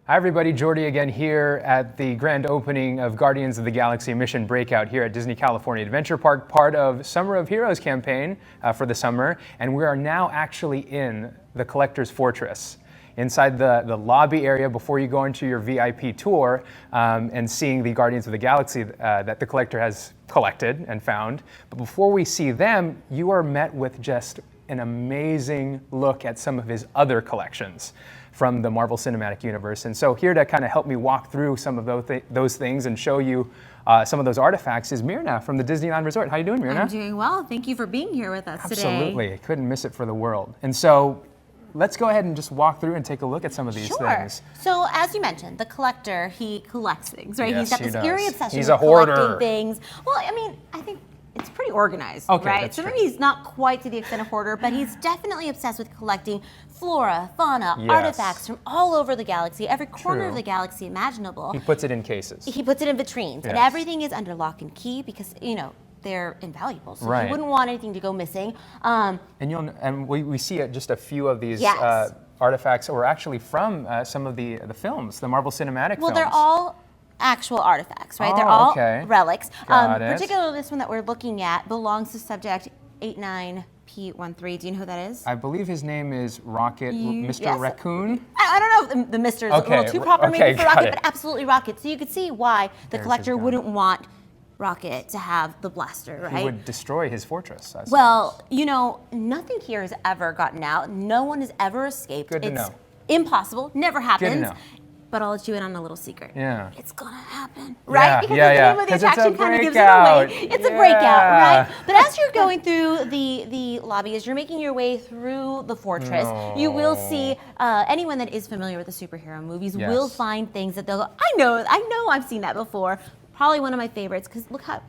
Hi everybody, Jordy again here at the grand opening of Guardians of the Galaxy Mission Breakout here at Disney California Adventure Park, part of Summer of Heroes campaign for the summer, and we are now actually in the Collector's Fortress. Inside the lobby area before you go into your VIP tour and seeing the Guardians of the Galaxy that the Collector has collected and found. But before we see them, you are met with just an amazing look at some of his other collections from the Marvel Cinematic Universe. And so here to kind of help me walk through some of those things and show you some of those artifacts is Myrna from the Disneyland Resort. How you doing, Myrna? I'm doing well. Thank you for being here with us today. Absolutely. I couldn't miss it for the world. And so let's go ahead and just walk through and take a look at some of these things. So as you mentioned, the Collector, he collects things, right? Yes, He's got this eerie obsession He's with a hoarder. collecting things. Well, I mean, I think it's pretty organized, right? So maybe he's not quite to the extent of hoarder, but he's definitely obsessed with collecting flora, fauna, artifacts from all over the galaxy, every corner of the galaxy imaginable. He puts it in cases. He puts it in vitrines, and everything is under lock and key because, you know, they're invaluable, so he wouldn't want anything to go missing. And we see just a few of these artifacts, or actually from some of the films, the Marvel Cinematic films. Well, they're all actual artifacts, right? They're all relics. Particularly this one that we're looking at belongs to subject 89P13. Do you know who that is? I believe his name is Rocket, Mr. Raccoon. I don't know if the Mr. is a little too proper maybe for Rocket, but absolutely Rocket. So you could see why the Collector wouldn't want Rocket to have the blaster, right? He would destroy his fortress, I suppose. Well, you know, nothing here has ever gotten out. No one has ever escaped. Good to know. It's impossible. Never happens. Good to know. But I'll let you in on a little secret. Yeah. It's gonna happen, right? Because the name of the it's attraction kind of gives it away. It's a breakout, right? But as you're going through the lobby, as you're making your way through the fortress, you will see anyone that is familiar with the superhero movies will find things that they'll go, I know, I've seen that before. Probably one of my favorites, because look how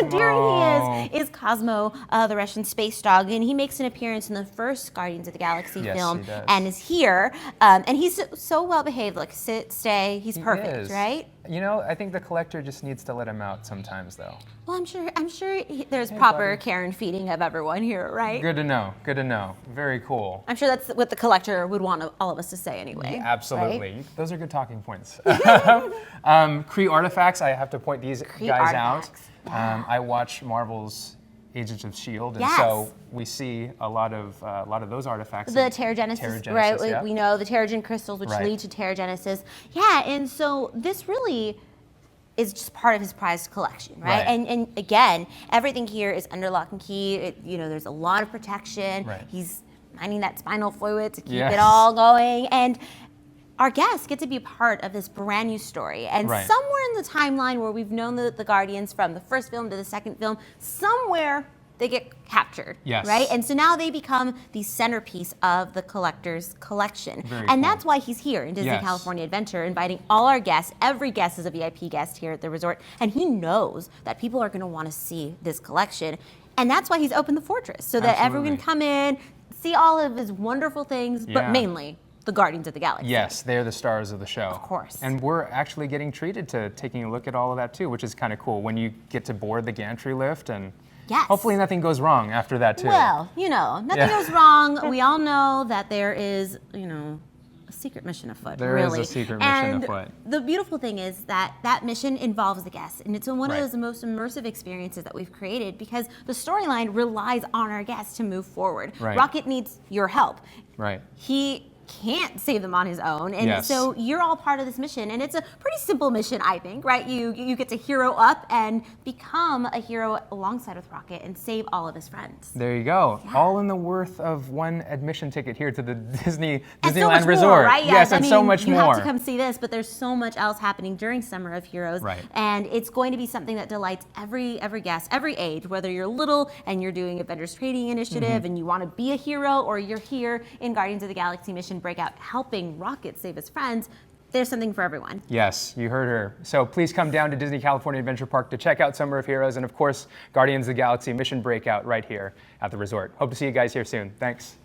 endearing he is Cosmo, the Russian space dog, and he makes an appearance in the first Guardians of the Galaxy film, and is here, and he's so well behaved. Look, sit, stay, he's perfect, right? You know, I think the Collector just needs to let him out sometimes, though. Well, I'm sure there's proper care and feeding of everyone here, right? Good to know. Good to know. Very cool. I'm sure that's what the Collector would want all of us to say anyway. Yeah, absolutely. Right? Those are good talking points. Kree artifacts. I have to point these guys out. I watch Marvel's Agents of S.H.I.E.L.D. and so we see a lot of those artifacts. The Terrigenesis, right? We know the Terrigen crystals, which lead to Terrigenesis. Yeah, and so this really is just part of his prized collection, right? And again, everything here is under lock and key. You know, there's a lot of protection. He's mining that spinal fluid to keep it all going, and our guests get to be part of this brand new story. And somewhere in the timeline where we've known the Guardians from the first film to the second film, somewhere they get captured, right? And so now they become the centerpiece of the Collector's collection. And that's why he's here in Disney California Adventure, inviting all our guests. Every guest is a VIP guest here at the resort, and he knows that people are gonna wanna see this collection. And that's why he's opened the fortress, so that everyone can come in, see all of his wonderful things, but mainly the Guardians of the Galaxy. Yes, they're the stars of the show. Of course. And we're actually getting treated to taking a look at all of that too, which is kind of cool when you get to board the gantry lift, and hopefully nothing goes wrong after that too. Well, you know, nothing goes wrong. We all know that there is, you know, a secret mission afoot, There is a secret mission afoot. The beautiful thing is that that mission involves the guests, and it's one of those most immersive experiences that we've created because the storyline relies on our guests to move forward. Rocket needs your help. He can't save them on his own, and so you're all part of this mission, and it's a pretty simple mission, I think, right? You get to hero up and become a hero alongside with Rocket and save all of his friends. There you go. All in the worth of one admission ticket here to the Disneyland so Resort. More, right? Yes, and so much more. You have to come see this, but there's so much else happening during Summer of Heroes, and it's going to be something that delights every guest, every age, whether you're little and you're doing Avengers Trading Initiative and you want to be a hero, or you're here in Guardians of the Galaxy Mission Breakout helping Rocket save his friends. There's something for everyone. Yes, you heard her. So please come down to Disney California Adventure Park to check out Summer of Heroes and, of course, Guardians of the Galaxy Mission Breakout right here at the resort. Hope to see you guys here soon. Thanks.